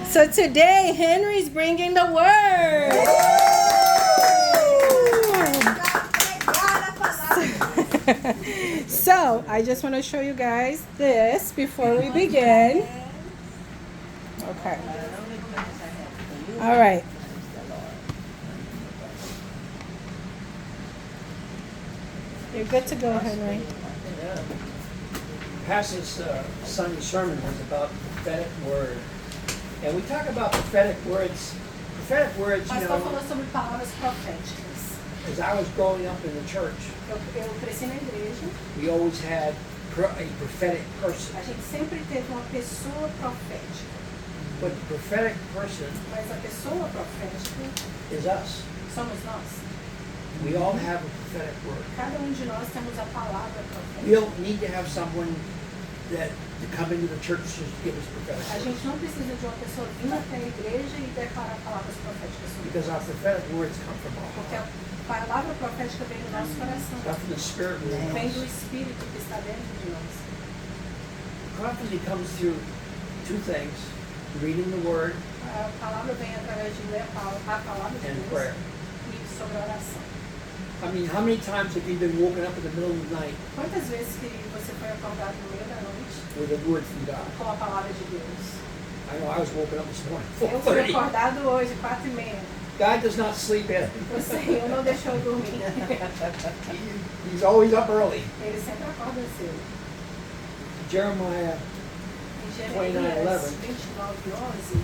So today, Henry's bringing the word. So, I just want to show you guys this before we begin. Okay. All right. You're good to go, Henry. Yeah. Pastor Sunday sermon was about prophetic word. And we talk about prophetic words. Prophetic words, you Pastor know, falou sobre palavras proféticas. as I was growing up in the church, Eu cresci na igreja. we always had a prophetic person. A gente sempre teve uma pessoa profética. But the prophetic person Mas a pessoa profética is us. somos nós. We all have a prophetic word. Cada de nós temos a palavra We profética. don't need to have someone that to come into the church to give us prophetic A word. gente não precisa de uma pessoa vir até a igreja e declarar palavras proféticas sobre Because our nós. prophetic words come from our Porque heart. a palavra profética vem do nosso coração. Come from the Spirit within Vem do us. Espírito que está dentro de nós. Prophecy comes through two things: reading the word A palavra vem através de ler a palavra de and Deus prayer. e sobre a oração. I mean, how many times have you been woken up in the middle of the night Quantas vezes que você foi acordado no meio da noite with a word from God? com a palavra de Deus? I know I was woken up this morning Eu fui 4:30. acordado hoje, 4:30. God does not sleep in. O Senhor não deixou eu dormir. He's always up early. Ele sempre acorda cedo. Jeremiah, Em 29:11. Jeremias 29:11,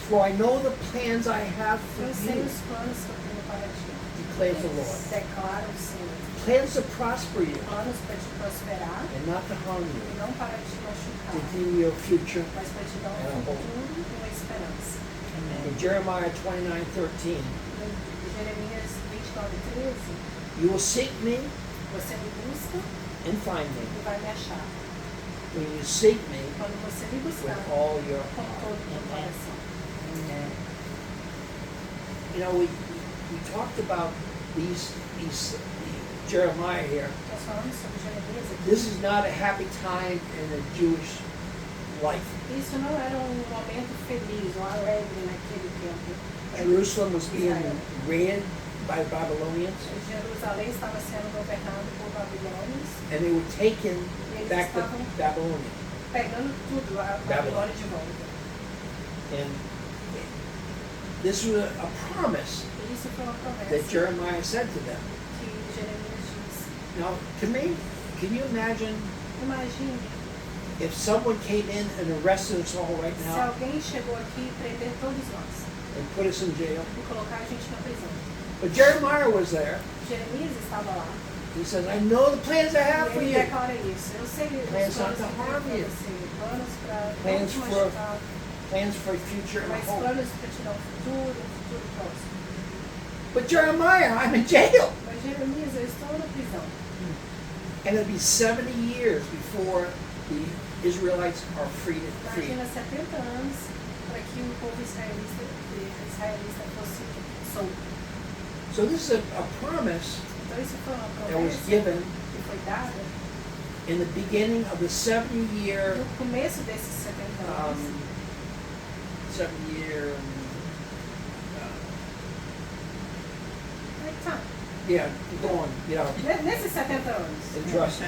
for I know the plans I have for eu sei you, os planos que eu tenho para ti. declares the Lord. Declara o Senhor. Plans to prosper you Planos para te prosperar and not to harm e you, não para te machucar, to give you a future. mas para te dar um futuro e uma esperança. In Jeremiah 29:13, Em Jeremias 29:13, you will seek me você me busca and find me e vai me achar. when you seek me Quando você me buscar with all your com heart. todo o teu coração. You know, we talked about these Jeremiah here. Nós falamos sobre Jeremias aqui. This is not a happy time in a Jewish life. Isso não era momento feliz ou alegre naquele tempo. Jerusalem was being ran by Babylonians, Jerusalém estava sendo governado por babilônios, and they were taken back to Babylonia. pegando tudo, a Babilônia de volta. And this was a promise E isso foi uma promessa that Jeremiah said to them. que Jeremias disse. Now, can you imagine Imagine if someone came in and arrested us all right se now alguém chegou aqui e prender todos nós and put us in jail? e colocar a gente na prisão. But Jeremiah was there. Jeremias estava lá. He says, I know the plans I have E for ele you. declara isso. Eu sei os Plans not planos to que eu harm tenho you. para você, planos para não Plans te for machucar, Plans for a future and mas hope. planos para te dar um futuro próximo. But Jeremiah, I'm in jail. Mas Jeremias, eu estou na prisão. And it'll be 70 years before the Israelites are freed. Imagina 70 anos para que o povo israelita fosse solto. So this is a promise Então isso foi uma that was promessa given que foi dada in the beginning of the 70-year, no começo desses 70 anos. 7-year, Aí tá. yeah, go on, Nesses 70 anos. entrust.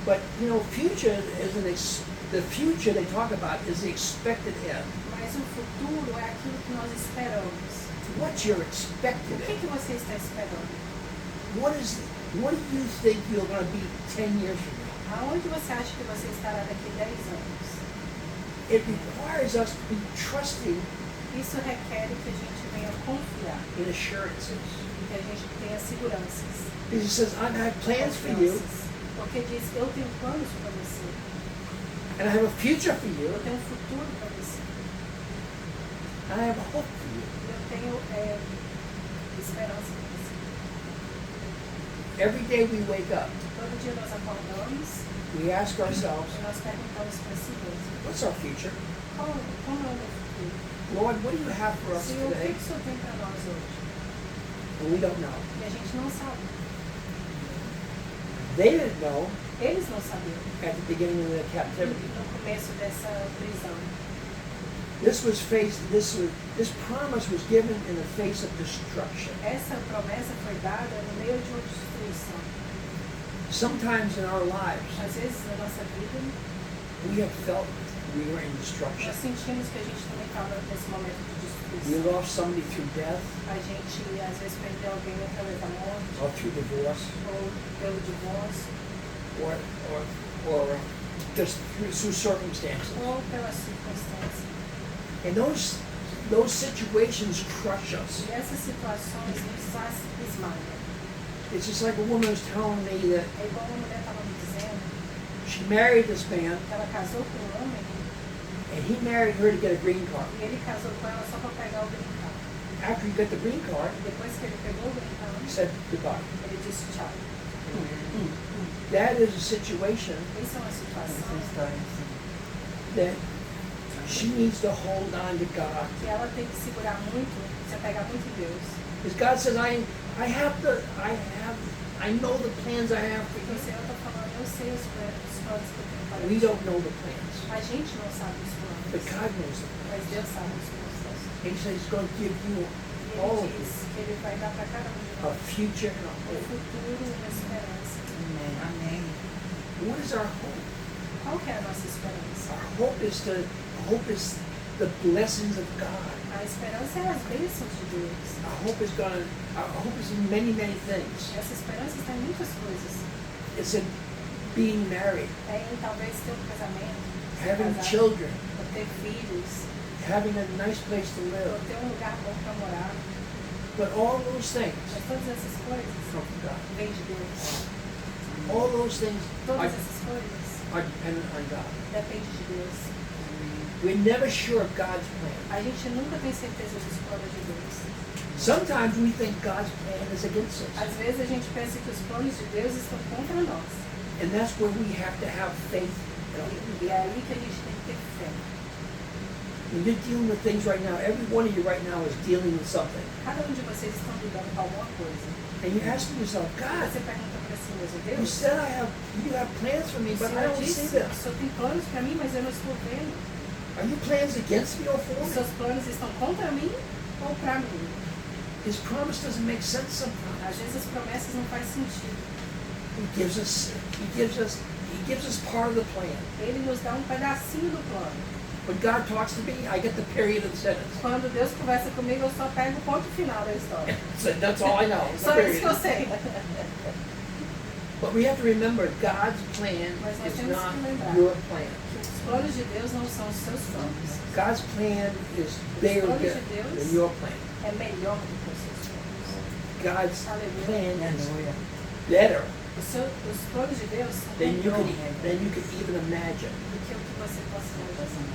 But future is the future they talk about is the expected end. Mas o futuro é aquilo que nós esperamos. What's your O expected que end? você está esperando? What do you think you're going to be 10 years from now? Aonde você acha que você estará daqui 10 anos? It requires us to be trusting Isso requer que a gente venha confiar in assurances. e que a gente tenha seguranças. Because it says, I have plans for you, Confianças. Porque diz que eu tenho planos para você. and I have a future for you, Eu tenho um futuro para você. and I have a hope for you. Eu tenho esperança para você. Every day we wake up, Todo dia nós acordamos we ask ourselves, e nós perguntamos para si mesmo. what's our future? Como é o meu futuro? Lord, what do you have for us Senhor, o que today? o Senhor tem para nós hoje? And we don't know. E a gente não sabe. They didn't know Eles não sabiam at the beginning of their captivity. no começo dessa prisão. This promise was given in the face of destruction. Essa promessa foi dada no meio de uma destruição. Sometimes in our lives, Às vezes na nossa vida, we have felt we were in destruction. nós sentimos que a gente também estava nesse momento de We destruição. lost somebody through death A gente às vezes perdeu alguém através da morte, or through divorce ou pelo divórcio, or just through circumstances. ou pelas circunstâncias. And those situations crush us. E essas situações nos esmagam. It's just like a woman was telling me that É igual uma mulher estava me dizendo she married this man que ela casou com um homem and he married her to get a green card. e ele casou com ela só para pegar o green card. After he got the green card, E depois que ele pegou o green he card, said goodbye. ele disse tchau. That is a situation Isso é uma situação that she needs to hold on to God. que ela tem que segurar muito, se apegar muito em Deus. Because God says, I know the plans I have for Porque o you. Senhor está falando, eu sei os planos que eu tenho para We ti. don't know the plans, A gente não sabe os but planos, God knows the plans. mas Deus sabe os planos. He says He's going to give you E all of ele you diz que ele vai dar para cada um de a nós future and a um hope. futuro e uma esperança. Amém. What is our hope? Qual que é a nossa esperança? Our hope is the blessings of God. A esperança é as bênçãos de Deus. Our hope is in many, many things. Essa esperança está em muitas coisas. It's in being married, É em talvez ter um casamento, ser having casado, children, ou ter filhos, having a nice place to ou live. ter um lugar bom para morar. But all those things Mas todas essas coisas come from God. vêm de Deus. All those things Todas are, essas coisas are dependent on God. dependem de Deus. We're never sure of God's plan. A gente nunca tem certeza dos planos de Deus. Sometimes we think God's plan is against us. Às vezes a gente pensa que os planos de Deus estão contra nós. And that's where we have to have faith. E é aí que a gente tem que ter fé. When you're dealing with things right now, every one of you right now is dealing with something. Cada um de vocês estão lidando com alguma coisa. And you're asking yourself, God, Você pergunta para si mesmo, you Deus, said you have plans for me, o but I Senhor don't see disse, them. o Senhor tem planos para mim, mas eu não estou vendo. Are you plans against me or for Os me? seus planos estão contra mim ou para mim? His promise doesn't make sense sometimes. Às vezes as promessas não fazem sentido. He gives us part of the plan. Ele nos dá um pedacinho do plano. When God talks to me, I get the period of the sentence. Quando Deus conversa comigo, eu só pego o ponto final da história. So that's all I know. the Só isso que eu period. sei. But we have to remember, God's plan Mas nós is temos not que lembrar. your plan. Os planos de Deus não são os seus planos. God's plan is bigger planos de Deus than your plan. É melhor do que os seus planos. God's Aleluia. plan is Aleluia. better Os planos de Deus são than you melhor could even imagine. do que o que você possa imaginar.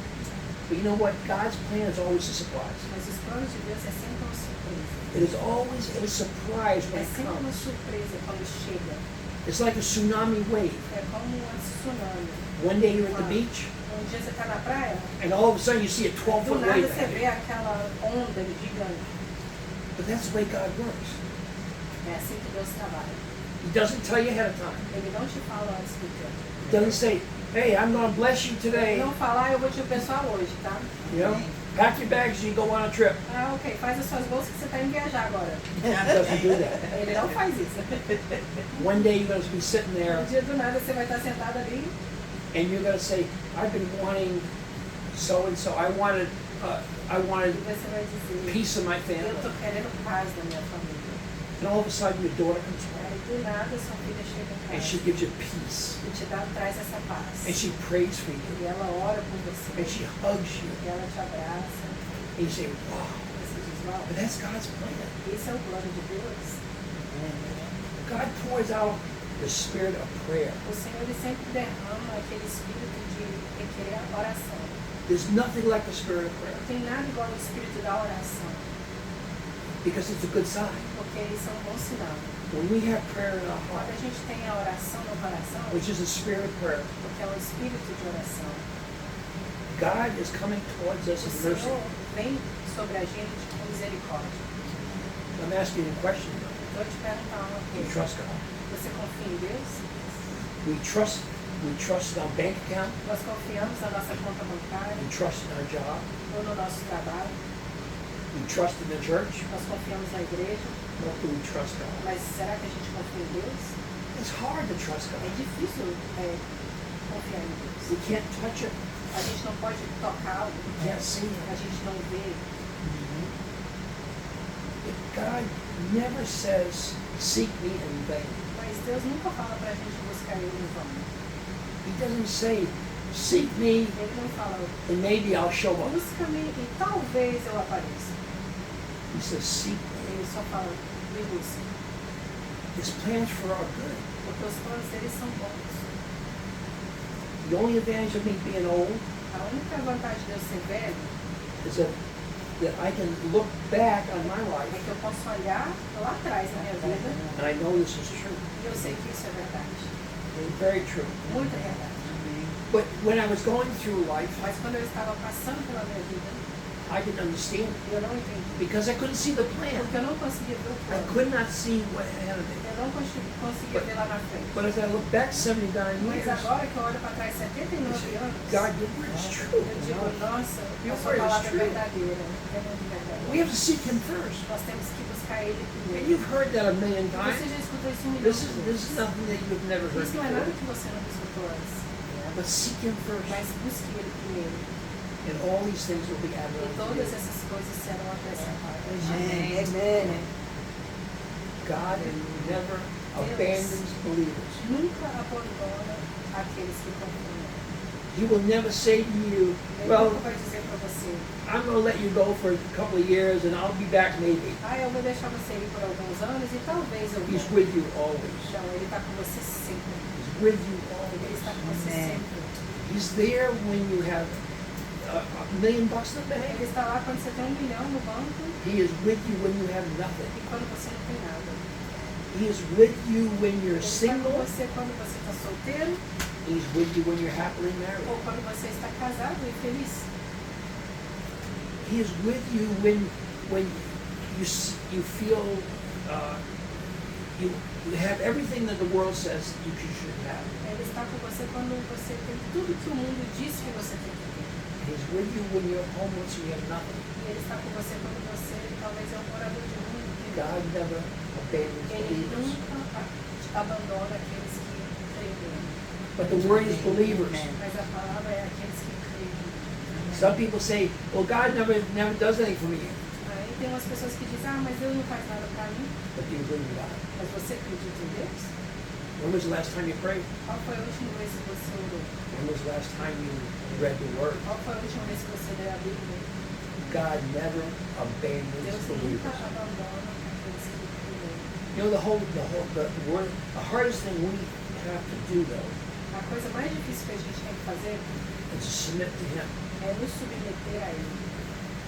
But you know what? God's plan is always a surprise. Mas os planos de Deus é sempre uma surpresa. It is always a surprise É when it sempre uma comes. surpresa quando chega. It's like a tsunami wave. É como um tsunami. One day you're at the beach, Um dia você está na praia, and all of a sudden you see a do 12-foot nada wave. você vê aquela onda gigante. But that's the way God works. É assim que Deus trabalha. He doesn't tell you ahead of time. Ele não te fala antes do tempo. He doesn't say, hey, I'm going to bless you Ele today. não fala, eu vou te abençoar hoje, tá? You know, pack your bags and you go on a trip. Ah, ok, faz as suas bolsas que você está indo viajar agora. God doesn't do that. Ele não faz isso. One day you're going to be sitting there Um dia do nada você vai estar sentado ali and you're going to say, I've been wanting so and so. I wanted e você vai dizer, peace in my eu family. estou querendo paz na minha família. And all of a sudden your daughter comes home Aí do nada sua filha chega em and she casa gives you peace. e traz essa paz. And she prays for you. E ela ora por você. And she hugs you. E ela te abraça. And you say, wow, E você diz, uau, but that's God's plan. esse é o plano de Deus. God pours out the spirit of prayer. O Senhor ele sempre derrama aquele espírito de requerer a oração. There's nothing like the spirit of prayer Não tem nada igual ao espírito da oração, because it's a good sign. porque isso é um bom sinal. When we have prayer in our Quando heart, a gente tem a oração no coração, which is a spirit of prayer, porque é um espírito de oração, God is coming towards us o in mercy. Senhor vem sobre a gente com misericórdia. I'm asking you a question. Vou te perguntar uma Do you coisa. trust God? Você confia em Deus? We trust in our bank account. Nós confiamos na nossa conta bancária, We trust in our job. ou no nosso trabalho. We trust in the church. Nós confiamos na igreja. What do we trust God? Mas será que a gente confia em Deus? It's hard to trust É God. difícil confiar em Deus. We can't touch it. A gente não pode tocar algo, We can't see it. a gente não vê. But God never says, seek me in vain. Mas Deus nunca fala pra gente buscar Ele em vão. He doesn't say, seek me Ele não fala, and maybe I'll show up. busca-me e talvez eu apareça. He says, seek me. Ele só fala, me busca. His plans for our good. Porque os planos deles são bons. The only advantage of me being old A única vantagem de eu ser velho is that I can look back on my é life que eu posso olhar lá atrás na minha vida and I know this is true. e eu sei que isso é verdade. Very true. Muito verdade. But when I was going through life, Mas quando eu estava passando pela minha vida, I didn't understand it eu não entendi. because I couldn't see the plan. Porque eu não conseguia ver o I plano. could not see what ahead of me. Eu não conseguia ver lá na frente. But as I look back 79 Mas years, agora que eu olho para trás I 79 say, anos, God, your word is true. eu digo, nossa, Your a sua word is palavra é true. verdadeira. É muito verdadeira. We have to seek Him first. Nós temos que buscar Ele And primeiro. you've heard that a million Você times. já escutou isso milhão This de is vezes. nothing that you've never heard Isso não é nada before. que você não escutou antes. But seek Him first, Mas busque Ele primeiro. and all these things will be added E unto todas you. essas coisas serão acrescentadas. Amen. God never abandons believers. Nunca abandona aqueles que confiam nele. He will never say to you, Ele well, nunca vai dizer para você, I'm going to let you go for a couple of years and I'll be back maybe. eu vou deixar você ir por alguns anos e talvez eu He's volte. with you always. Não, Ele está com você sempre. He's with you Ele está com always. você Amen. sempre. He's there when you have $1 million in the bank. Ele está lá quando você tem 1 milhão no banco He is with you when you have nothing. e quando você não tem nada. He is with you when you're Ele está com single. você quando você está solteiro He's with you when you're happily married. ou quando você está casado e feliz. He is with you when you feel you have everything that the world says you should have. Ele está com você quando você tem tudo que o mundo diz que você tem que ter. He's with you when you're homeless and you have nothing. E Ele está com você quando você talvez é um morador de rua. God never abandons Ele believers. nunca abandona aqueles que creem nele. But the word is believers. Mas a palavra é aqueles que creem nele. Some people say, well, God never does anything for me. Aí tem umas pessoas que dizem, mas Deus não faz nada para mim. But do you believe God? Mas você acredita em Deus? When was the last time you prayed? Qual foi a última vez que você orou? When was the last time you read the Word? Qual foi a última vez que você leu a Bíblia? God never abandons Deus nunca believers. abandona aqueles que creem nele. You know, the hardest thing we have to do, though, A coisa mais difícil que a gente tem que fazer is to submit to Him. é nos submeter a Ele.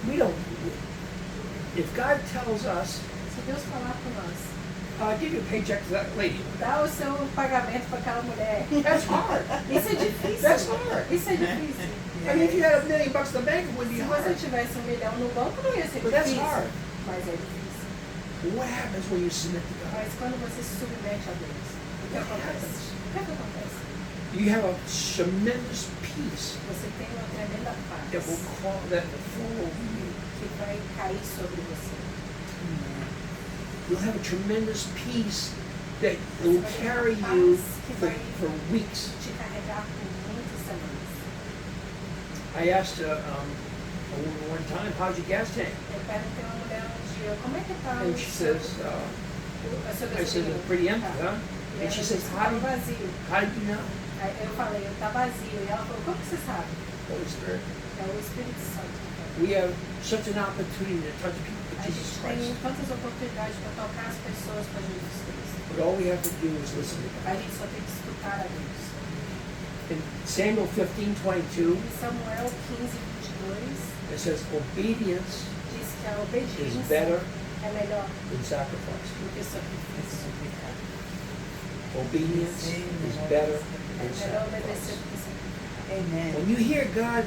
We don't. If God tells us, Se Deus falar com nós, give your paycheck to that lady, dá o seu pagamento para aquela mulher. that's hard. Isso é difícil. That's hard. Isso é difícil. I mean, if you had $1 million in the bank, it would be Se você hard. tivesse 1 milhão no banco, não ia ser But that's difícil. hard. Mas é difícil. What happens when you submit to God? Mas quando você se submete a Deus, o que acontece? O que acontece? You have a tremendous peace Você tem uma tremenda that paz will fall over you. que vai cair sobre você. You'll have a tremendous peace that will Você vai ter carry uma you paz que for, vai for weeks. te carregar por muitas semanas. I asked a woman one time, how's your gas tank? Eu perguntei a uma mulher um dia, como é que tá And o she seu, says, o seu I said, it's pretty empty, huh? E And ela she disse says, que how estava did, vazio. how did you know? Aí eu falei, tá vazio. E ela falou, como que você sabe? Holy Spirit. É o Espírito Santo. We have such an opportunity to touch people with A Jesus gente tem Christ. tantas oportunidades para tocar as pessoas para Jesus Cristo. But all we have to do is listen to A God. gente só tem que escutar a Deus. In Samuel 15:22, Em Samuel 15:22 it says, obedience diz que a is obediência better é melhor than sacrifice. do que sacrifício. Obedience is better É than melhor obedecer sacrifice. do que sacrificar. Amen. When you hear God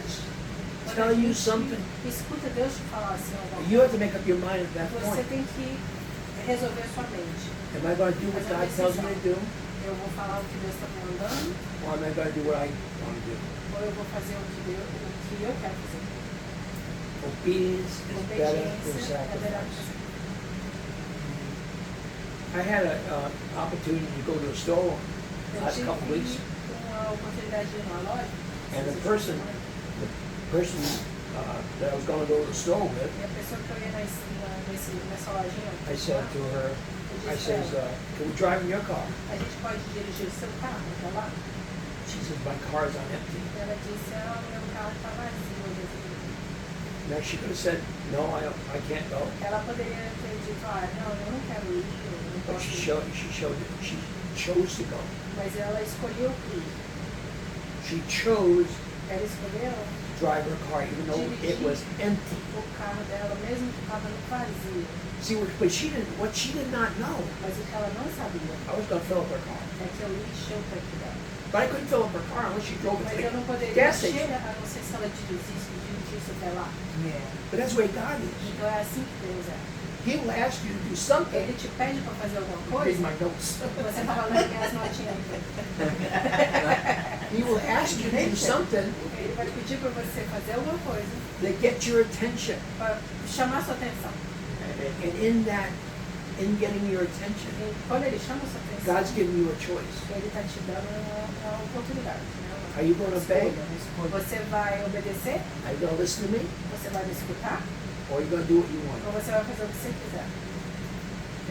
Quando tell a you gente something, escuta Deus te falar assim, alguma you have to coisa, make up your mind at that você point. tem que resolver a sua mente. Am I going to do what God tells me to do? Eu vou falar o que Deus está me mandando, or am I going to do what I want to do? ou eu vou fazer o que eu quero fazer. Obedience is better than Obediência é melhor que sacrifice. sacrifício. I had an opportunity to go to a store Eu last tive couple of weeks, uma oportunidade de ir numa loja. and the person that I was going to go to the store with, E a pessoa que eu ia nessa lojinha, I said to her, I says, can we drive in your car? a gente pode dirigir o seu carro até lá? She says, my car's on empty. Ela disse, o meu carro está vazio hoje. Now she could have said, no, I can't go. Ela poderia ter dito, não, eu não quero ir, eu não But posso she ir. chose to go. Mas ela escolheu ir. She chose Ela escolheu to drive her car even though it was empty. o carro dela, mesmo que estava no vazio. See, but what she did not know, Mas o que ela não sabia I was going to fill up her car. é que eu enchei o tanque dela. But I couldn't fill up her car unless she drove it Mas to eu não the poderia gas encher, station. a não ser se ela dirigisse até lá. But that's the way God is. Então é assim que Deus é. He will ask you to do something. Ele te pede para fazer alguma Read coisa, my notes. você estava lendo minhas notinhas aqui. He will ask you to do something Ele vai pedir para você fazer alguma coisa that gets your attention. para chamar sua atenção. And in getting your attention, E quando ele chama sua atenção, God's giving you a choice. ele está te dando uma oportunidade. Né? Are you going to obey? Você vai obedecer? Are you going to listen to me? Você vai me escutar? Or are you going to do what you want? Ou você vai fazer o que você quiser?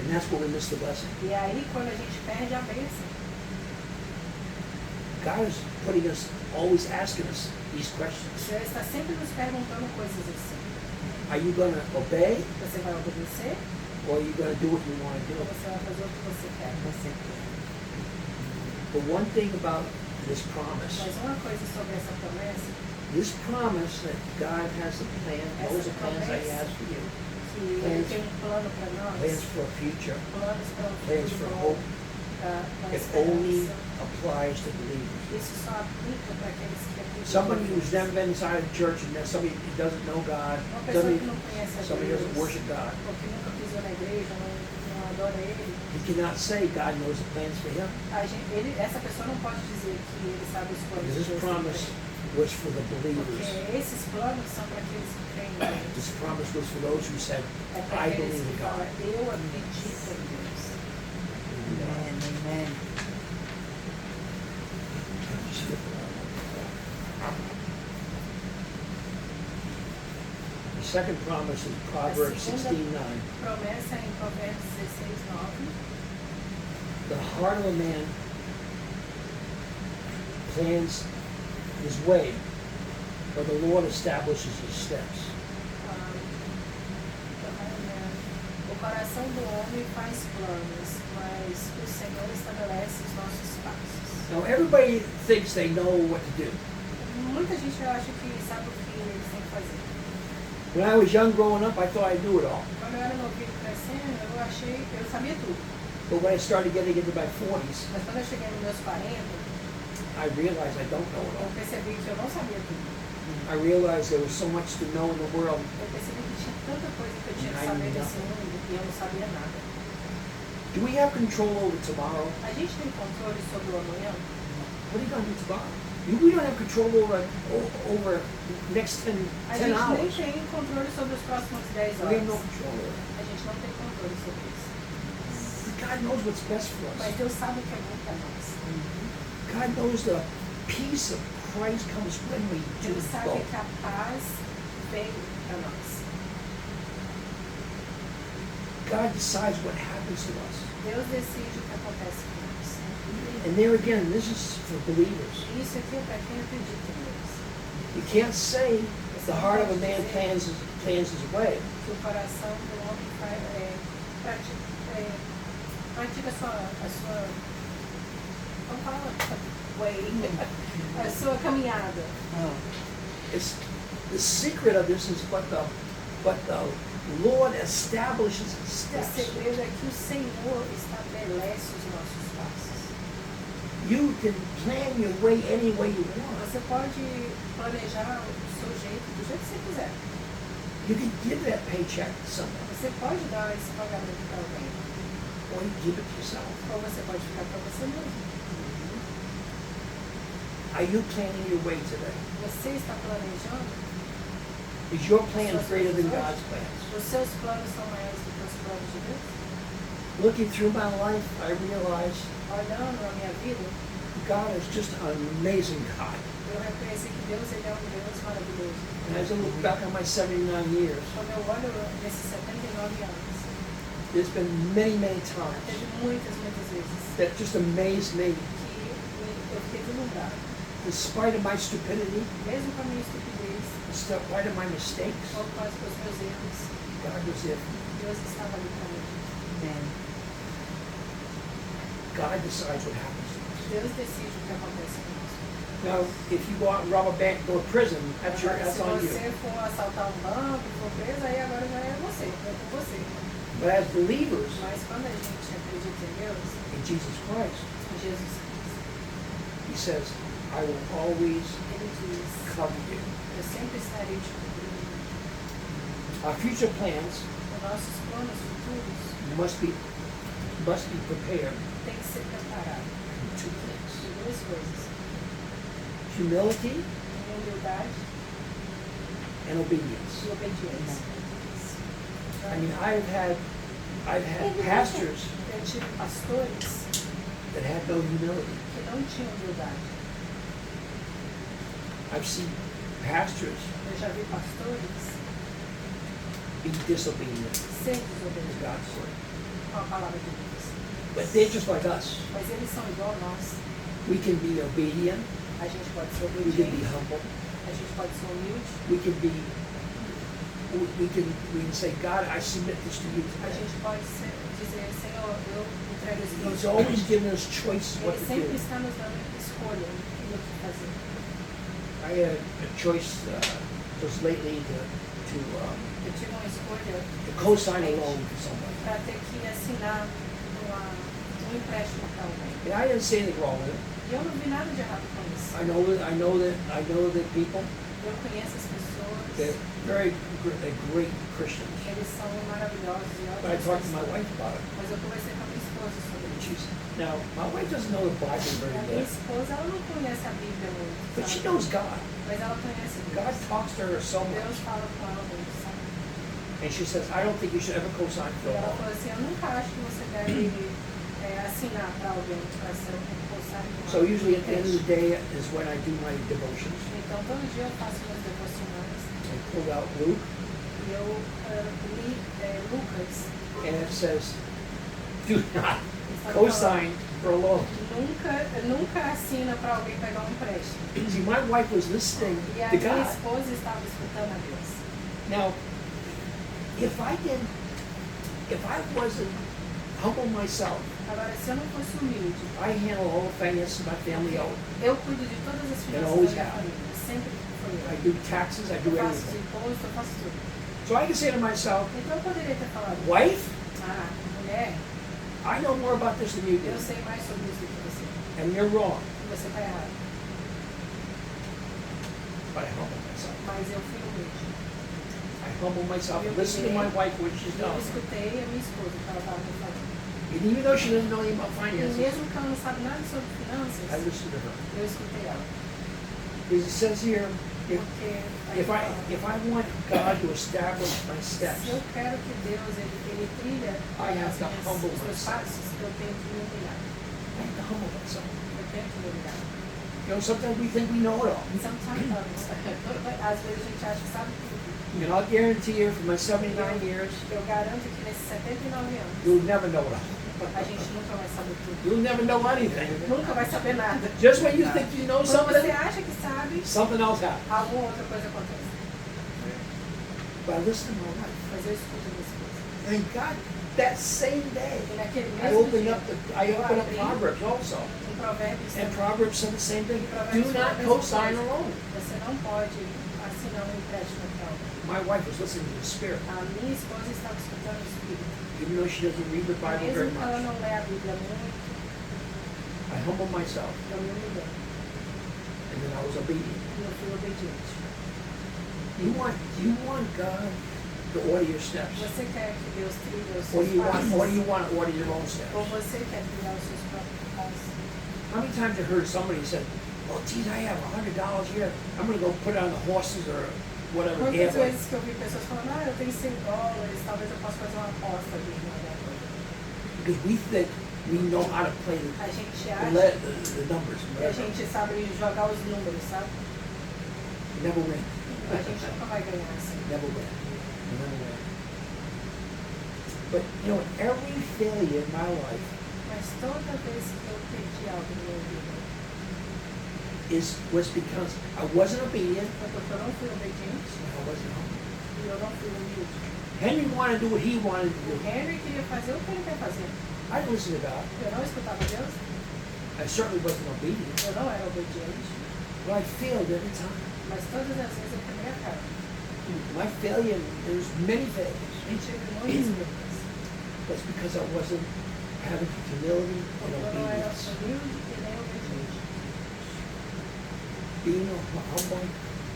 And that's where we miss the blessing. E aí, quando a gente perde a bênção, God is putting us, always asking us these questions. Deus está sempre nos perguntando coisas assim. Are you going to obey? Você vai obedecer? Or are you going to do what you want to Ou do? você vai fazer o que você quer? But one thing about this promise, Mas uma coisa sobre essa promessa, this promise that God has a plan, knows the plans that He has for you, que Ele tem um plano para nós, plans for a future, planos para um plans futuro for bom, hope, para it only esperança. applies to believers. Isso só aplica para aqueles que acreditam. Somebody who's never been inside of church and then somebody who doesn't know God, Uma pessoa somebody, que não conhece a somebody Deus, doesn't worship God, ou que nunca pisou na igreja, não adora Ele, he cannot say God knows the plans for him. essa pessoa não pode dizer que ele sabe os planos Because de this Deus. promise was for the believers. Porque esses planos são para aqueles que creem em Deus. This promise was for those who said, É para I aqueles believe in que falam, God. eu acredito em Deus. Amen. The second promise is Proverbs A segunda 16:9. promessa em Provérbios 16:9. The heart of a man plans his way, but the Lord establishes his steps. O coração do homem faz planos, mas o Senhor estabelece os nossos passos. Now everybody thinks they know what to do. Muita gente acha que sabe o que eles têm que fazer. When I was young growing up, I thought I knew it all. Quando eu era novinho crescendo, eu achei que eu sabia tudo. But when I started getting into my 40s, Mas quando eu cheguei nos meus 40, I realized I don't know it eu all. percebi que eu não sabia tudo. I realized there was so much to know in the world. Eu percebi que tinha tanta coisa que eu tinha que saber desse mundo e eu não sabia nada. Do we have control over tomorrow? A gente tem controle sobre o amanhã? What are you going to do tomorrow? We don't have control over next 10 A gente nem hours. tem controle sobre os próximos 10 We have no horas. control over it. A gente não tem controle sobre isso. But God knows what's best for Mas us. Deus sabe o que é bom para nós. God knows the peace of Christ comes when we do Deus sabe both. que a paz vem para nós. God decides what happens to us. Deus decide o que acontece com nós. And there again, this is for believers. E isso aqui é para quem acredita em Deus. You can't say the heart of a man plans his way. Que o coração do homem pratica a sua como fala? Way. A sua caminhada. It's the secret of this is but the Lord establishes his O steps. segredo é que o Senhor estabelece os nossos passos. You can plan your way any way you want. Você pode planejar o seu jeito, do jeito que você quiser. You can give that paycheck to someone. Você pode dar esse pagamento para alguém. or you give it to yourself. ou você pode ficar para você mesmo. Are you planning your way today? Você está planejando? Is your plan greater than God's plans? Os seus planos são maiores do que os planos de Deus? Looking through my life, I realize Olhando a minha vida, God is just an amazing God. eu reconheci que Deus ele é um Deus maravilhoso. And as I look back on my 79 years, Quando eu olho nesses 79 anos, there's been many, many times teve muitas vezes that just amazed me. que eu fiquei deslumbrada. In spite of my stupidity, Mesmo com a minha estupidez, in spite of my mistakes, ou com os meus erros, God was there for me. Deus estava ali para mim. God decides what happens to us. Deus decide o que acontece conosco. Now, if you go out and rob a bank, go to prison, that's Agora, that's se on you. você for assaltar um banco, for preso, aí agora já é você, é com você. But as believers Mas quando a gente acredita em Deus, in Jesus Christ, em Jesus Cristo, He says, I will always Ele diz, cover you. eu sempre estarei te cobrindo. Our future plans Os nossos planos futuros must be prepared têm que ser preparados in two things: de duas coisas. humility Em humildade and obedience. e obediência. I mean, I've had pastors Eu tive pastores that had no humility. que não tinham humildade. I've seen pastors Eu já vi pastores be disobedient ser to desobedientes God's word. com a palavra de Deus. But they're just like us. Mas eles são igual a nós. We can be obedient. A gente pode ser We can be obediente, humble. a gente pode ser humilde, We can say, God, I submit this to you a today. gente pode dizer, Senhor, eu entrego esse He's dia. always given us choice what Ele to sempre do. está nos dando escolha no que fazer. I had a choice just lately to Eu tive uma escolha co-sign a loan for somebody. para ter que assinar um empréstimo para alguém. And I didn't say anything wrong with it. E eu não vi nada de errado com isso. I know that people, Eu conheço as pessoas, they're they're great Christians. eles são maravilhosos e But I ótimos talked to my pessoas. wife about it. Mas eu conversei com a minha esposa sobre And isso. now, my wife doesn't know the Bible very A minha good, esposa, ela não conhece a Bíblia muito, but she sabe? knows God. Mas ela conhece God Deus. talks to her so Deus much. fala com ela muito, sabe? And she says, I don't think you should ever co-sign E for a ela loan. falou assim, eu nunca acho que você deve assinar para alguém, para ser um concursado. So usually at the end of the day is when I do my devotions. Então, todo dia eu faço meus devocionais I pull out Luke, e eu li Lucas. and it says, do not Está co-sign for a loan. Nunca assina para alguém pegar um empréstimo. See, my wife was listening E a to minha God. esposa estava escutando a Deus. Now, if I wasn't humble myself, Agora, se eu não fosse humilde, I handle all the finances of my family out. eu cuido de todas as finanças always da minha have. família. Sempre foi I eu. do taxes, I do Eu faço everything. imposto, eu faço tudo. So I can say to myself, Então eu poderia ter falado, wife, mulher, I know more about this than you do, eu sei mais sobre isso do que você. and you're wrong. E você está errado. But I humble myself. Mas eu fui humilde. I humble myself. Listen to my wife when she's Eu done. escutei a minha esposa que ela estava me falando. And even though she doesn't know anything about E finances, mesmo que ela não sabe nada sobre I finanças, listen to her. eu escutei ela. Because it says here, Porque if I want God to establish my steps, se eu quero que Deus ele trilha I have to humble os meus myself. passos, eu tenho que me humilhar. I have to humble myself. Eu tenho que me humilhar. You know, sometimes we think we know it all. Sometimes, às vezes a gente acha que sabe tudo. And I'll guarantee you, for my 79 years, Eu garanto que nesses 79 anos you'll never know it all. a gente nunca vai saber tudo. You'll never know anything. Nunca vai saber nada. Just when you think you know Quando você something, acha que sabe, something else happens. alguma outra coisa acontece. But I listen to my wife. Mas eu escuto a minha esposa. And God, that same day, E naquele I mesmo opened dia, up Proverbs also. em Provérbios, And Proverbs said the same thing. Provérbios Do fala a not mesma co-sign coisa. a loan. Você não pode assinar um empréstimo para alguém. My wife was listening to the Spirit, A minha esposa estava escutando o Espírito. even though she doesn't read the Bible very Mesmo que ela much. não lê a Bíblia muito, I humbled myself, eu me humilhei. and then I was obedient. E eu fui obediente. You want God to order your steps? Você quer que Deus trilhe os Or seus do you want, passos? or do you want to order your own Ou steps? você quer trilhar os seus próprios passos? How many times I heard somebody said, "Well, geez, I have $100 here. I'm going to go put it on the horses or whatever." Quantas Gamble." vezes que eu vi pessoas falando, eu tenho $100, talvez eu possa fazer uma aposta ali, Because we think we know how to play A gente the acha numbers. que a gente sabe jogar os números, sabe? Never win. A gente nunca vai ganhar assim. Never win. Never win. But you know, every failure in my life Mas toda vez que eu perdi algo na minha vida, was because I wasn't obedient foi porque eu não fui obediente and I wasn't humble. e eu não fui humilde. Henry wanted to do what he wanted to O do. Henry queria fazer o que ele quer fazer. I didn't listen to God. Eu não escutava Deus, I certainly wasn't obedient. eu não era obediente, But I failed every time. mas todas as vezes eu quebrei a cara. My failure, there's many failures. Eu tive muitas vezes. That's because I wasn't having humility and Porque eu não era obedience. humilde e nem obediente. Being humble and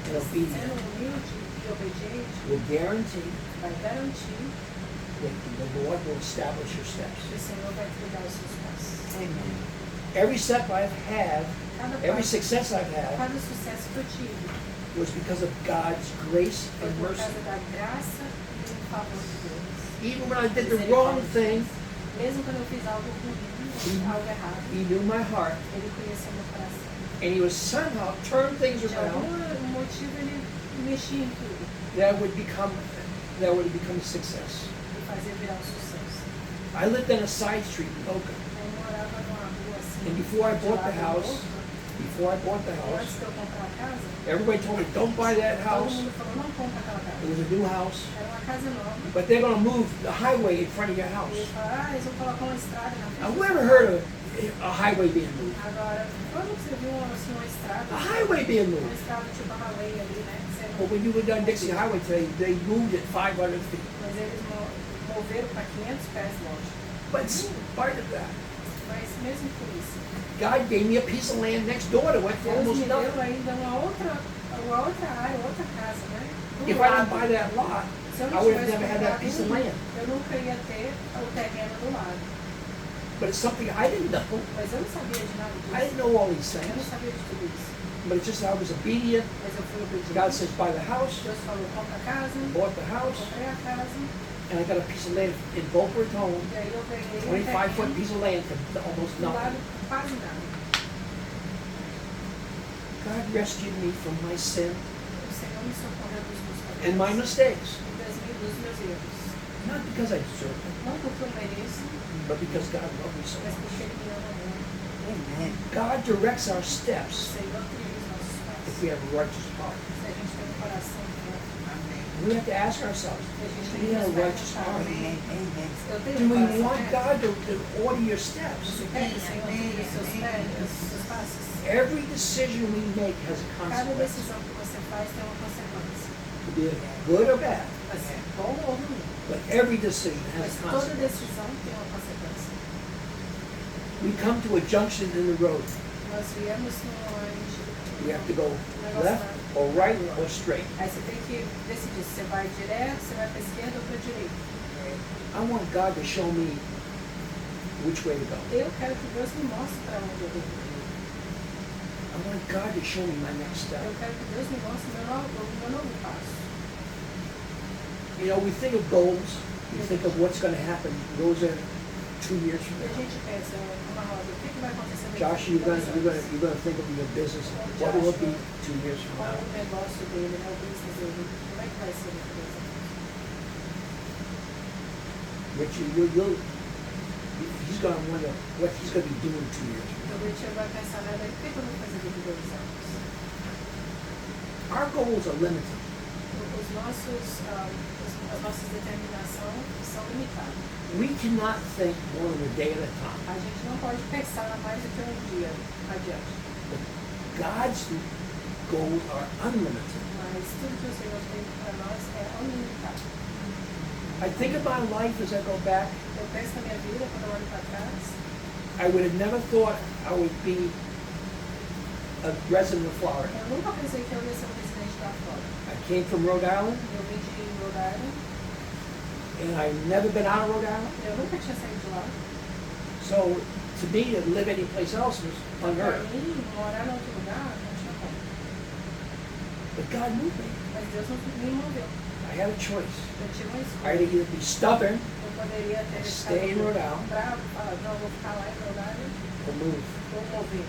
Sendo obedient humilde e obediente will guarantee vai garantir that the Lord will establish your steps. que o Senhor vai trilhar os seus passos. Amen. Every step I've had, Cada every passo, success I've had, cada sucesso que eu tive was because of God's grace foi and por mercy. causa da graça e do favor de Deus. Even when I did the wrong thing, Mesmo quando eu fiz algo ruim, algo errado, He knew my heart, Ele conheceu meu coração. and He would somehow turn things De algum around motivo, Ele mexia em tudo that would become a success. e fazia virar um sucesso. I lived on a side street in Oakland, Eu morava numa rua assim, and before I de bought the lado house, louco, e antes de eu comprar a casa, everybody told me, "Don't buy that todo house." mundo falou, não compra aquela It casa. was a new house, Era uma casa nova. but they're going to move the highway in front of your E house. eles falaram, eles vão colocar uma estrada na frente. Now, who ever heard of a highway being moved? Agora, quando você viu assim, uma estrada, A highway being uma moved. estrada tipo a highway ali, né? But when you went down Dixie Highway today, they moved it 500 feet. Mas eles moveram para 500 pés longe. But in spite of that, Mas mesmo por isso, God gave me a piece of land next door to it for Deus almost me deu nothing. ainda uma outra área, outra casa, né? Do If I didn't lado. buy that lot, Se eu I não would have tivesse never had that piece of comprado, land. eu nunca ia ter o terreno do lado. But it's something I didn't know. Mas eu não sabia de nada disso. I didn't know all these Eu não things. sabia de tudo isso. But it's just I was obedient. Mas eu fui obediente. God says, buy the house. Deus falou, compra a casa. Bought the Eu house. comprei a casa. And I got a piece of land in Boca Raton. E aí eu ganhei 25-foot terreno piece of land for almost do lado nothing. quase nada. God rescued me from my sin O Senhor me socorreu dos meus pecados. and my mistakes. E dos meus erros. Not because I deserve it, Não porque eu mereço, but because God loved me so mas much. porque Ele me ama muito. Amen. God directs our O steps Senhor trilha os nossos if passos. we have a righteous heart. Se a gente tem um coração puro. Amen. We have to ask ourselves, Se a gente do tem we have a que righteous perguntar, heart? Amen. Amen. eu tenho Do um we coração want reto? God to order your steps? Você quer que o Senhor trilhe os seus pés, os seus passos? Every decision we make has a Cada consequence. decisão que você faz tem uma consequência. Could be good or bad, Pode ser bom ou ruim. but every decision has Mas a toda consequence. decisão tem uma consequência. We come to a junction in the road. Nós viemos onde We have to go left or right or straight. aí você tem que decidir se você vai direto, se você vai para a esquerda ou para a direita. I want God to show me which way to go. Eu quero que Deus me mostre para onde eu devo ir. I want God to show me my next step. Eu quero que Deus me mostre o meu novo passo. You know, we think of goals. We think of what's going to happen. Those are 2 years from E a now. gente pensa numa roda, o que vai acontecer daqui Josh, a you're going 2 to anos? think of your business. What will it be 2 years from Qual now? o negócio dele, né, o business dele? Como é que vai ser daqui a 2 anos? Rich, he's going to wonder what he's going to be doing 2 years from Então o Richard vai pensar, né, o que eu vou fazer daqui a 2 anos? now. Our goals are limited. As nossas determinações são limitadas. We cannot think more than a day at a time. A gente não pode pensar mais do que um dia adiante. But God's goals are unlimited. Mas tudo que o Senhor tem para nós é ilimitado. I think of my life as I go back. Eu penso na minha vida, quando eu olho para trás, I would have never thought I would be a resident of Florida. eu nunca pensei que eu ia ser um residente da Flórida. I came from Rhode Island. Eu vim de Rhode Island, and I've never been out of Rhode Island. Eu nunca tinha saído de lá. So to me, to live anyplace else was Pra unheard of. mim, morar em outro lugar não tinha como. But God moved me. Mas Deus não me moveu. I had a choice. Eu tive uma I escolha. had to either be stubborn Eu poderia ter Stay in Rhode Island. bravo, falar, não, eu vou ficar lá em Rhode Island, or move. vou mover.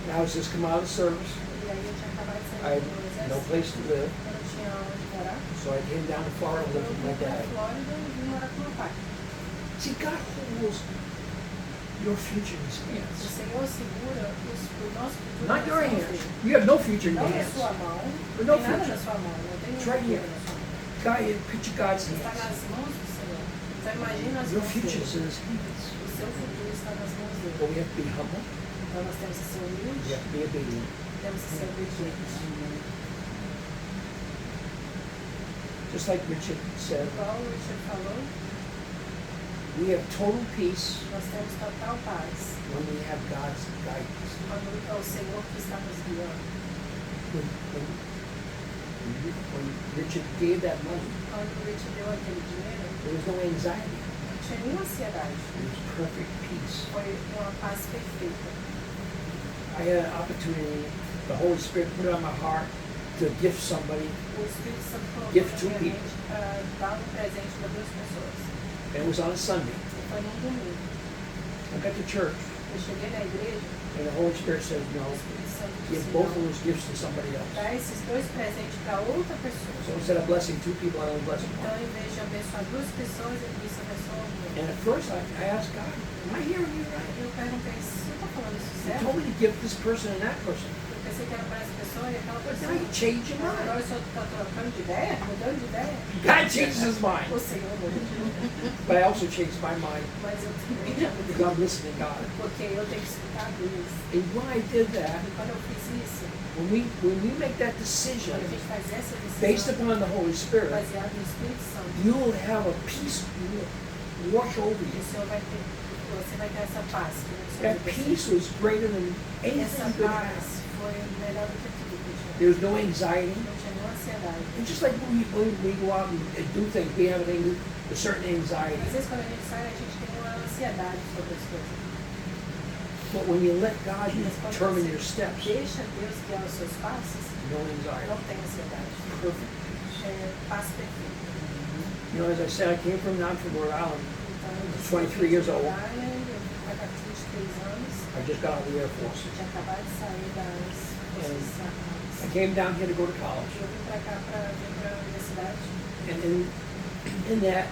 And I was just come out of service. E aí eu tinha acabado de I sair had do no exército, place to live, eu não tinha onde morar. so I came down to Florida to Eu live with fui my pra dad. Flórida e vim morar com meu pai. See, God holds your future in His O hands. Senhor segura o nosso futuro Not nas your mãos hands. dele. You have no future in Não your na hands. sua mão, But não no tem nada future. na sua mão, não tem It's um right futuro here. na sua mão. God, you picture God's Está hands. nas mãos do Senhor. Então imagina as Your mãos future is dele. in His hands. O seu futuro está nas mãos But dele. we have to be humble. Então nós temos que ser We humildes, have to be obedient. temos que ser obedientes. Just like Richard said, Igual o Richard falou, we have total peace nós temos total paz when we have God's guidance. quando é o Senhor que está nos guiando. When Richard gave that money, Quando o Richard deu aquele dinheiro, there was no anxiety. não tinha nenhuma ansiedade. It was perfect peace. Foi uma paz perfeita. I had an opportunity, the Holy Spirit put it on my heart to gift somebody, O Espírito Santo colocou Give na two minha people. mente para dar um presente para duas pessoas. and it was on a Sunday. E foi num domingo. I got to church, Eu cheguei na igreja, and the Holy Spirit says, o no, Espírito Santo give disse, both of não, those gifts to somebody else. dá esses dois presentes para outra pessoa. So instead of blessing two people, I only blessed Então, one. em vez de abençoar duas pessoas, eu disse abençoa uma. And at first I asked God, am I hearing you right? Eu perguntei, se você está falando isso You certo? told me to give this person and that person. Eu pensei que era para essa pessoa e aquela But pessoa. now you changed your Mas agora mind. o senhor está trocando de ideia? Mudando de ideia? God changes his mind. O Senhor mudou. But I also changed my mind Mas eu também já because mudei. I'm listening to God. Porque eu tenho que escutar Deus. And when I did that, E quando eu fiz isso, when we make that decision quando a gente faz essa based decisão upon the Holy Spirit, baseada no Espírito Santo, you'll have a peace wash over o you. Senhor vai ter, você vai ter essa paz. Que o Senhor That vai ter. peace was greater than Essa anything good paz happened. foi melhor do que tudo que eu tinha. There was no anxiety. Não tinha nenhuma ansiedade. And just like when we go out and do things, we have a certain anxiety. Às vezes quando a gente sai, a gente tem uma ansiedade sobre as coisas. But when you let God Mas quando determine você your steps, deixa Deus guiar os seus passos, no anxiety. não tem ansiedade. Perfect peace. É paz perfeita. You know, as I said, I came from not from Rhode Island. Então, eu disse, 23 years old. Eu vim para cá com 23 anos. I just got out of the Air Force. Eu tinha acabado de sair das Forças I Armadas. came down here to go to college. Eu vim para cá para vir para a universidade. And in that,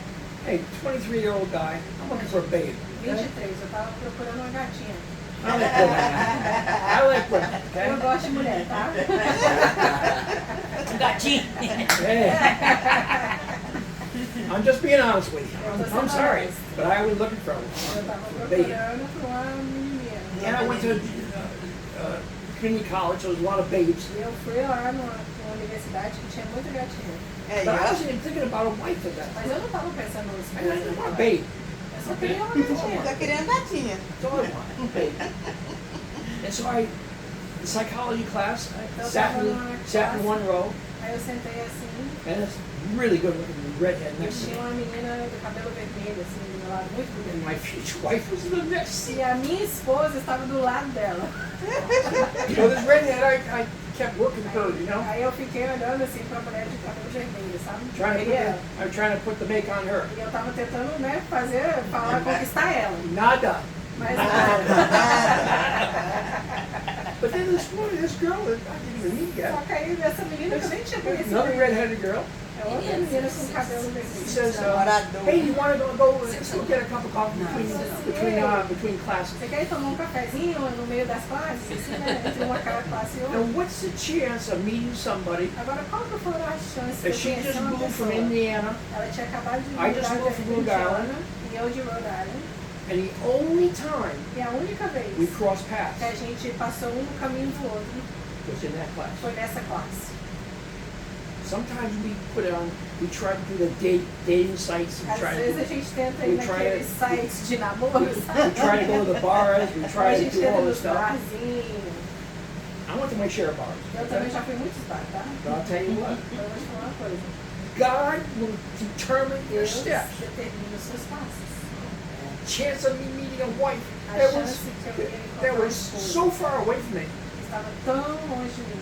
hey, 23-year-old guy, I'm looking for a babe. 23, eu estava procurando uma gatinha. I like women. I like women, Eu okay? gosto de mulher, tá? Gatinho. Hey. I'm just being honest with you. I'm sorry, but I was looking for Eu estava a babe. procurando por uma menina. And I went to community college, so there was a lot of babes. E eu fui lá numa universidade que tinha muita gatinha. É, But I wasn't even thinking about a wife at that Mas time. eu não estava pensando nisso. I just want a babe. Eu só queria uma gatinha. Tá querendo gatinha. That's all I want, a babe. And so the psychology class, I sat in one row, Aí eu sentei assim, and it's really good looking redhead e next to tinha me. uma menina do cabelo vermelho, assim, do meu lado, muito bonita. And my future wife was in the next seat. E a minha esposa estava do lado dela. So this redhead, I kept looking at her, you know, Aí eu fiquei olhando assim pra mulher de cabelo vermelho, sabe? trying to E ela. I'm trying to put the make on her. E eu tava tentando, né, falar, conquistar ela. Nada. Mas But then this girl that I didn't even meet só yet, que aí essa menina que eu nem tinha conhecido. another ainda. redheaded girl, É outra menina com cabelo she vermelho. says, Namorador. hey, you want to go let's go get a cup of coffee between classes. Você quer ir tomar um cafezinho no meio das classes? Assim, né? Entre uma classe e outra. And what's the chance of meeting somebody Agora, qual que foram as chances de that eu she conhecer just uma moved from pessoa? Indiana, Ela tinha acabado de I just mudar moved de from Rhode Island. Indiana e eu de Rhode Island. and the only time E a única vez we crossed que a paths gente passou um no caminho do outro was in that class. foi nessa classe. Sometimes we put it on, we try to do the dating sites and Às try vezes a to, gente tenta ir we try naqueles to- sites de namoro, we sabe? try to go to the bars, we A try to gente do tenta all ir this nos stuff. barzinhos. I went to my share of bars. Eu também já fui em muitos bar, tá? But I'll tell you what, Eu vou te falar uma coisa. God will determine your Deus steps. determina os seus passos. Chance of me meeting a wife A that chance was, que eu ia that encontrar um was esposo so far away from me. que estava tão longe de mim.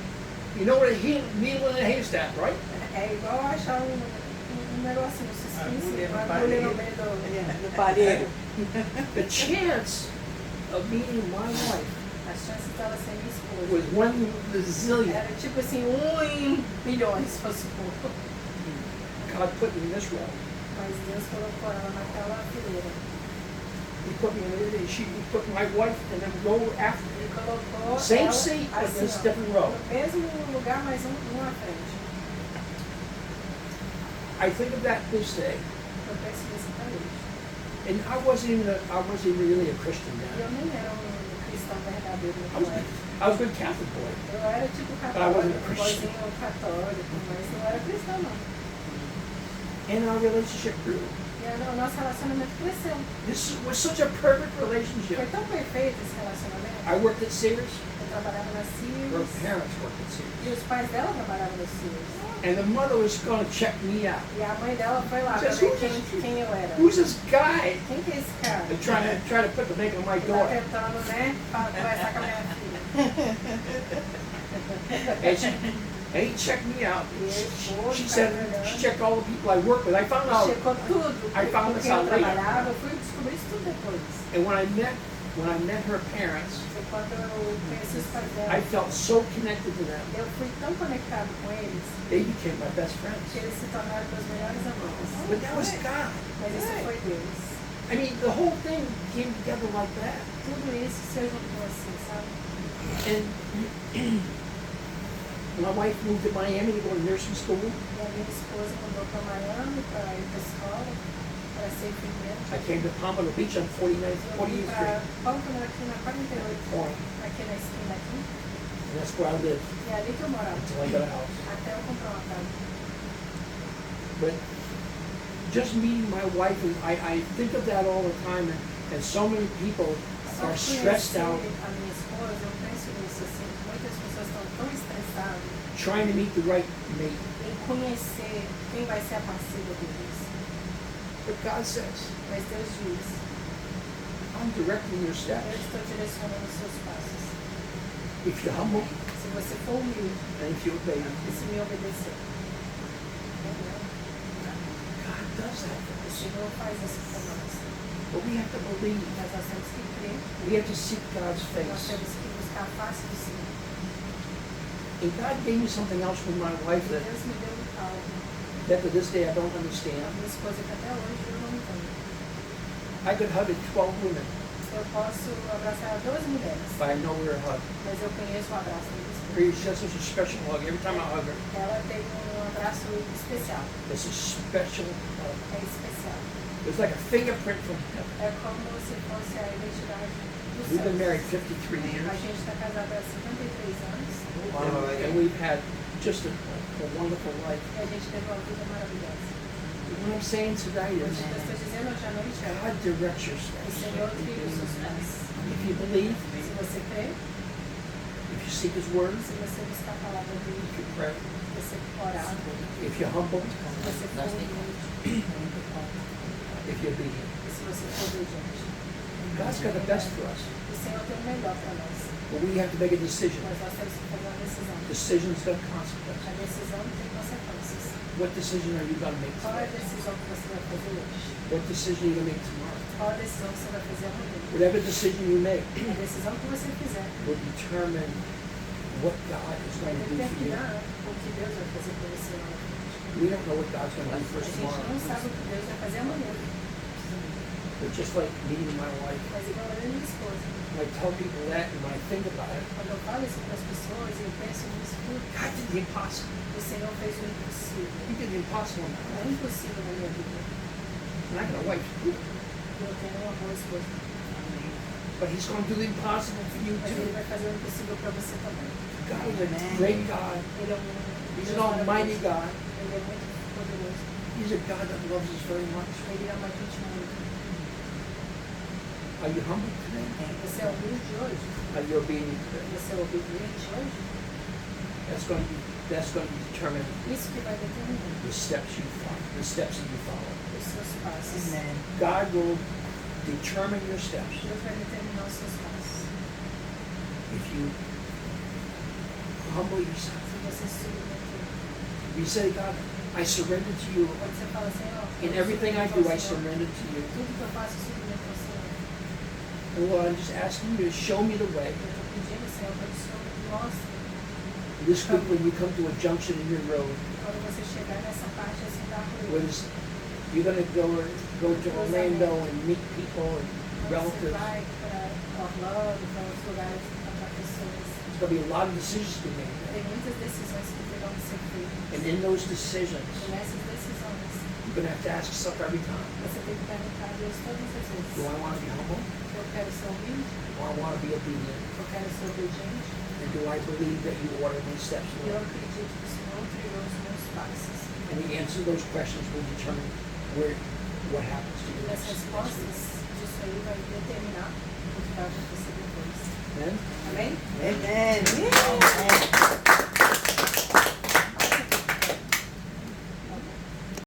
You know what a needle in a haystack, right? É igual achar um negocinho, um suspense, uma Agulha agulha no no meio do... No palheiro. The chance of meeting my wife A chance dela ser minha esposa. was 1 bazillion. Era tipo assim, 1 em milhões, se fosse pouco. God put me in this row. Mas Deus colocou ela naquela fileira. He put me in it. He put my wife in a row after me. Ele colocou Same ela seat, but assim, just ó, different row. no mesmo lugar, mas um à frente. I think of that this day, Eu penso nisso até hoje. and I wasn't even really a Christian E then. eu nem era cristão verdadeiro I was, naquela época. I was a good Catholic boy. Eu era tipo But I católico, wasn't a um Christian. boizinho católico, mas não era cristão não. And our relationship grew. E o nosso relacionamento cresceu. This was such a perfect Foi relationship. tão perfeito esse relacionamento. I worked at Sears. Eu trabalhava na Her Sears parents worked at e Sears. os pais dela trabalhavam na Sears. And the mother was going to check me out. E a mãe dela foi lá pra Just ver who's quem eu era. Who's this guy? Quem que é esse cara? They're trying to put the make on my Tá daughter. tentando, né, conversar com a minha filha. And he checked me out. E ele foi, She tá said olhando. she checked all the people I worked with. I found out. Checou tudo. I found com this quem eu out later. trabalhava, eu fui descobrir isso tudo depois. And when I met her parents, Foi quando eu conheci os pais I dela. felt so connected to them. Eu fui tão conectado com eles They became my best que friends. eles se tornaram meus melhores amigos. But that was God. Mas isso foi Deus. I mean, the whole thing came together like that. Tudo isso se juntou assim, sabe? And my wife moved to Miami to go to nursing school. E a minha esposa mudou para Miami para ir para a escola, para ser enfermeira. I came to Pompano Beach on 49th, Eu vim 48th para Street. Pompano aqui na 48, Point. aqui na esquina aqui. And that's where I lived E é ali que eu morava, until I got a house. até eu comprar uma casa. But just meeting my wife, and I think of that all the time, and so many people Só are stressed conhecer out a minha esposa, eu penso nisso assim, muitas pessoas estão tão estressadas trying to meet the right mate. em conhecer quem vai ser a parceira deles. But God says, Mas Deus diz, I'm directing your eu steps. estou direcionando os seus passos. If you're humble Se você for humilde and if you obey, e se me obedecer. Entendeu? God does that for O us. Senhor faz isso por nós. But we have to believe. Mas nós temos que crer, We have to seek God's nós face. temos que buscar a face do Senhor. And God gave me something else with my wife that, Deus me deu algo. that to this day I don't A understand. minha esposa que até hoje eu não entendo. I could hug 12 women, Eu posso abraçar 12 mulheres, but I know her hug. mas eu conheço o abraço da minha esposa. It's just such a special hug. Every time I hug her, Ela tem um abraço especial. it's a special hug. É especial. It's like a fingerprint from heaven. É como se fosse a identidade do We've been céu. married 53 A years, gente está casado há 53 anos and we've had just a wonderful life. e a gente teve uma vida maravilhosa. What I'm saying tonight O is, que eu estou dizendo hoje à noite é God directs your o steps. Senhor trilha os seus pés. If you believe, Se você crê, if you seek His word, se você buscar a palavra if dele, you pray, se você orar, if you're humble, se você for humilde if you're obedient. e se você for obediente. God's got the best for us, O Senhor tem o melhor para nós, but we have to make a decision. mas nós temos que fazer uma decisão. Decision's got consequences. A decisão tem consequências. What decision are you going to make Qual é a today? decisão que você vai fazer hoje? What decision are you going to make tomorrow? Qual a decisão que você vai fazer amanhã? Whatever decision you make A decisão que você fizer will determine what God is vai going to do for you. determinar o que Deus vai fazer por você lá na frente. We don't know what God's going to do for A us gente não tomorrow. sabe o que Deus vai fazer amanhã, But just like me and my wife, mas igual eu e minha esposa. when I tell people that and when I think about it, Quando eu falo isso para as pessoas e eu penso nisso tudo, God did the impossible. o Senhor fez o impossível. He did the impossible in my É life. impossível na minha vida. And I got a wife too. Eu tenho uma boa esposa. But He's going to do the impossible for you Mas too. Ele vai fazer o impossível para você também. God is a great God. Ele é um He's Deus an almighty maravilhoso. God. Ele é muito poderoso. He's a God that loves us very much. Ele ama a gente muito. Are you humble today? Você é humilde hoje? Are you obedient today? Você é obediente hoje? That's going to That's going to determine Isso que vai determinar the steps you follow, the steps that you follow. os seus passos. Amen. God will determine your steps Deus vai determinar os seus passos. if you humble yourself. Se você submeter. You say, God, I surrender to you. Quando você fala, Senhor, In eu everything I submeto do, ao I Senhor. surrender to you. Tudo que eu faço, eu submeto ao Senhor. And Lord, I'm just asking you to show me the way. Eu estou pedindo, Senhor, para que o Senhor me mostre. This week when you come to a junction in your road, Quando você chegar nessa parte assim da where rua, there's, you're going to go to Orlando and meet people and você relatives. vai para Orlando, para outros lugares, encontrar pessoas. There's going to be a lot of decisions to be made Tem there. muitas decisões que terão que ser feitas. And in those decisions, E nessas decisões, you're going to have to ask yourself every time, você tem que perguntar a Deus todas as vezes. do I want to be humble? Eu quero ser humilde, Or I want to be obedient? eu quero ser obediente. And do I believe that you order my steps, E eu Lord? acredito que o Senhor trilhou os meus passos. And the answer to those questions will determine what happens to you E as next. respostas disso aí vai determinar o que vai acontecer depois. Amen? Amém? Amen.